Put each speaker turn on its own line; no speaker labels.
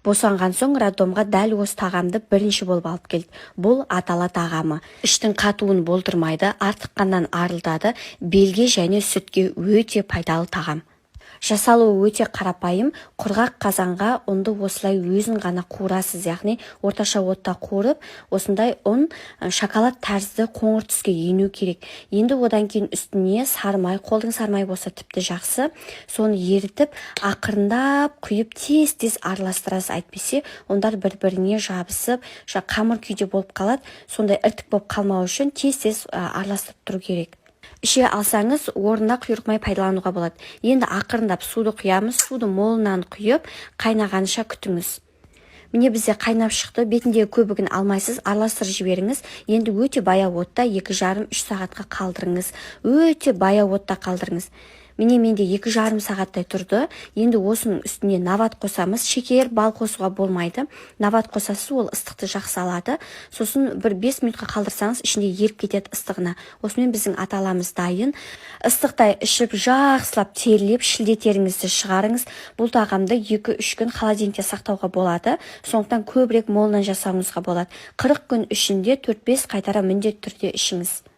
Босанған соң роддомға дәл осы тағамды бірінші болып алып келді. Бұл атала тағамы. Іштің қатуын болдырмайды, артыққаннан арылтады, белге және сүтке өте пайдалы тағам. Жасалуы өте қарапайым. Құрғақ қазанға ұнды осылай өзін ғана қуырасыз, яғни орташа отта қуырып, осындай ұн шоколад тәрізді қоңыр түске ену керек. Енді одан кейін үстіне сармай, қолдың сармай болса тіпті жақсы, соны ерітіп, ақырындап құйып тез-тез араластырасыз. Әйтпесе ондар бір-біріне жабысып, қамыр күйде болып қалады. Сондай іртік болып қалмау үшін тез-тез араластырып тұру керек. Іше алсаңыз, орнына құйрықмай пайдалануға болады. Енді ақырындап суды құямыз, суды молынан құйып, қайнағанша күтіңіз. Міне бізде қайнап шықты, бетіндегі көбігін алмайсыз, араластырып жіберіңіз. Енді өте баяу отта 2,5-3 сағатқа қалдырыңыз. Өте баяу отта қалдырыңыз. Міне менде 2,5 сағаттай тұрды. Енді осының үстіне нават қосамыз. Шекер, бал қосуға болмайды. Нават қосасы ол ыстықты жақсы алады. Сосын бір 5 минутқа қалдырсаңыз, ішінде еріп кетеді ыстығына. Осымен біздің аталамыз дайын. Ыстықтай ішіп, жақсылап терлеп, шілдетеріңізді шығарыңыз. Бұл тағамды 2-3 күн холодильникте сақтауға болады. Сондықтан көбірек молынан жасауыңызға болады. 40 күн ішінде 4-5 қайтара міндетті түрде ішіңіз.